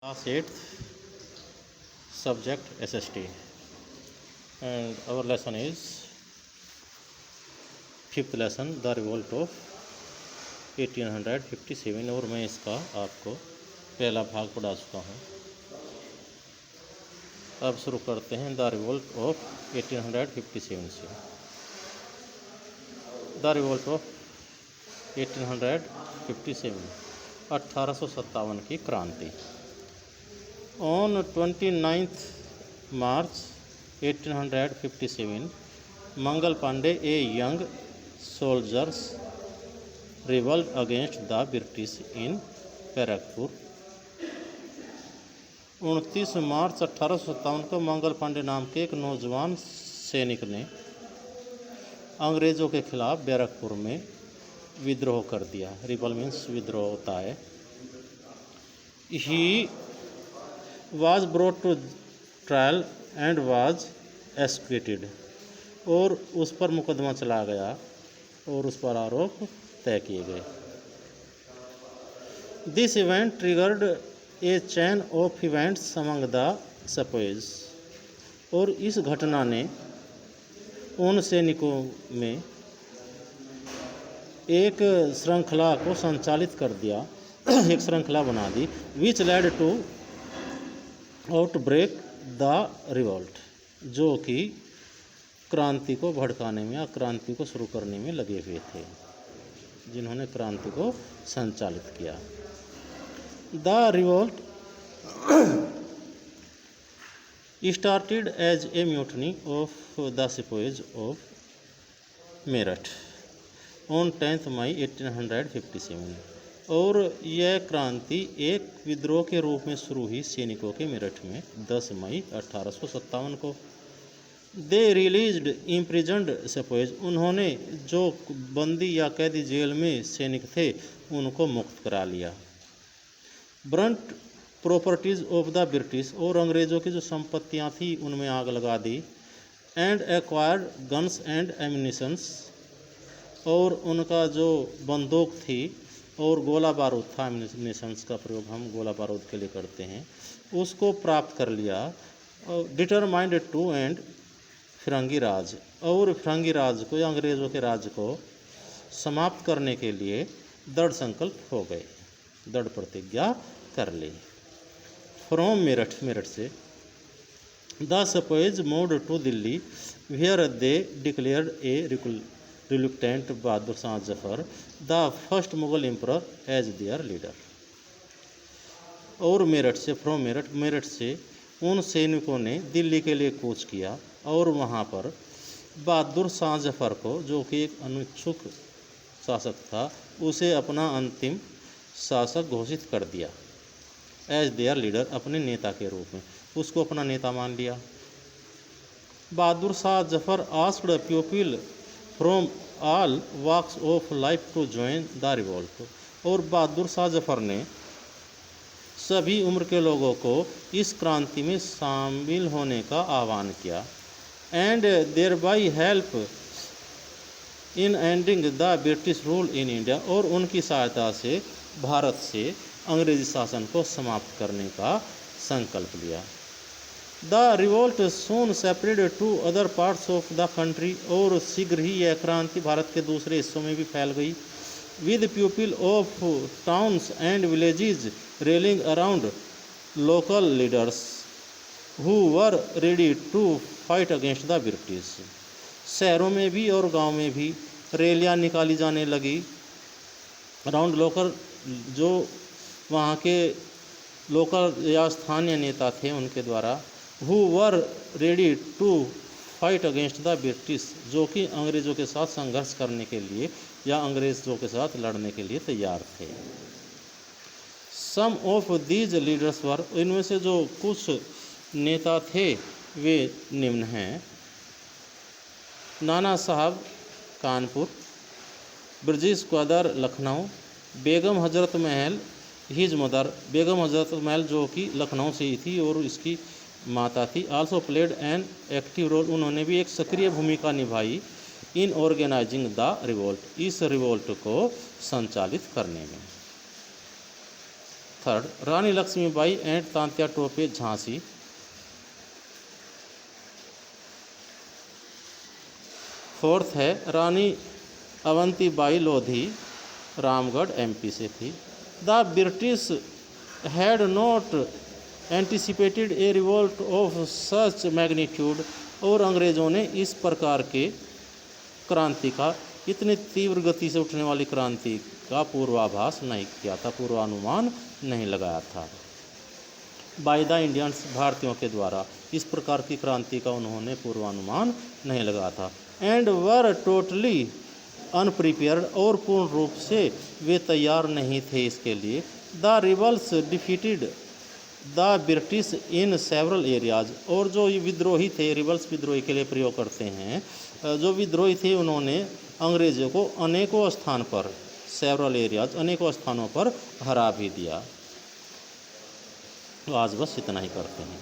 Class 8th subject SST, and our lesson is 5th lesson The Revolt of 1857। और मैं इसका आपको पहला भाग पढ़ा चुका हूँ। अब शुरू करते हैं द रिवोल्ट ऑफ 1857 से। द रिवोल्ट ऑफ 1857 1857 की क्रांति। On 29th March 1857, Mangal Pandey, a young soldier, rebelled against the British in Barakpur। 29 मार्च 1857 को मंगल पांडे नाम के एक नौजवान सैनिक ने अंग्रेज़ों के खिलाफ बैरकपुर में विद्रोह कर दिया। रिबल मीन्स विद्रोह होता है। ही was brought to trial and was executed। और उस पर मुकदमा चला गया और उस पर आरोप तय किए गए। This event triggered a chain of events among the sepoys। और इस घटना ने उन सैनिकों में एक श्रृंखला को संचालित कर दिया, एक श्रृंखला बना दी। Which led to outbreak the revolt, जो कि क्रांति को भड़काने में या क्रांति को शुरू करने में लगे हुए थे, जिन्होंने क्रांति को संचालित किया। The revolt started as a mutiny of the sepoys of Meerut on 10 मई 1857। और यह क्रांति एक विद्रोह के रूप में शुरू हुई सैनिकों के मेरठ में 10 मई 1857 को। दे रिलीज्ड इम्प्रिजन्ड सेपोइज। उन्होंने जो बंदी या कैदी जेल में सैनिक थे उनको मुक्त करा लिया। Burnt properties of the British. और अंग्रेज़ों की जो संपत्तियां थी उनमें आग लगा दी। And acquired guns and ammunitions. और उनका जो बंदूक थी और गोला बारूद था, एम्यूनिशंस का प्रयोग हम गोला बारूद के लिए करते हैं, उसको प्राप्त कर लिया। डिटरमाइंड टू एंड फिरंगी राज। और फिरंगी राज को या अंग्रेज़ों के राज को समाप्त करने के लिए दृढ़ संकल्प हो गए, दृढ़ प्रतिज्ञा कर ली। फ्रॉम मेरठ, मेरठ से the sepoys moved to Delhi where they declared a reluctant Bahadur Shah Zafar the first Mughal emperor as their leader. और मेरठ से, फ्रॉम मेरठ, मेरठ से उन सैनिकों ने दिल्ली के लिए कूच किया और वहाँ पर बहादुर शाह जफर को, जो कि एक अनिच्छुक शासक था, उसे अपना अंतिम शासक घोषित कर दिया। एज देयर लीडर, अपने नेता के रूप में उसको अपना नेता मान लिया। Bahadur Shah Zafar asked people from all walks of life to join the revolt. और बहादुर शाह जफर ने सभी उम्र के लोगों को इस क्रांति में शामिल होने का आह्वान किया। And thereby help in ending the British rule in India. और उनकी सहायता से भारत से अंग्रेजी शासन को समाप्त करने का संकल्प लिया। The revolt soon separated to other parts of the country. और शीघ्र ही यह क्रांति भारत के दूसरे हिस्सों में भी फैल गई। With people of towns and villages rallying around local leaders who were ready to fight against the British. शहरों में भी और गांव में भी रैलियां निकाली जाने लगी अराउंड लोकल, जो वहाँ के लोकल या स्थानीय नेता थे उनके द्वारा। Who were ready to fight against the British, जो कि अंग्रेज़ों के साथ संघर्ष करने के लिए या अंग्रेज़ों के साथ लड़ने के लिए तैयार थे। सम ऑफ दीज लीडर्स वर। इनमें से जो कुछ नेता थे वे निम्न हैं। नाना साहब कानपुर, ब्रजेश क्वादर लखनऊ, बेगम हजरत महल हिज मदर। बेगम हजरत महल जो कि लखनऊ से ही थी और इसकी माता थी। Also played an active role. उन्होंने भी एक सक्रिय भूमिका निभाई इन ऑर्गेनाइजिंग द रिवोल्ट, इस रिवोल्ट को संचालित करने में। Third, Rani Lakshmibai and Tantya Tope Jhansi. Fourth है रानी अवंतीबाई लोधी, रामगढ़ एमपी से थी। The British had not anticipated a revolt of such magnitude, और अंग्रेज़ों ने इस प्रकार के क्रांति का, इतनी तीव्र गति से उठने वाली क्रांति का पूर्वाभास नहीं किया था, पूर्वानुमान नहीं लगाया था। बाय द इंडियंस, भारतीयों के द्वारा इस प्रकार की क्रांति का उन्होंने पूर्वानुमान नहीं लगाया था। एंड वर टोटली अनप्रिपेयर्ड, और पूर्ण रूप से वे तैयार नहीं थे इसके लिए। The rebels defeated the British in several areas, और जो ये विद्रोही थे, रिबल्स विद्रोही के लिए प्रयोग करते हैं, जो विद्रोही थे उन्होंने अंग्रेज़ों को अनेकों स्थान पर, सेवरल एरियाज, अनेकों स्थानों पर हरा भी दिया। तो आज बस इतना ही करते हैं।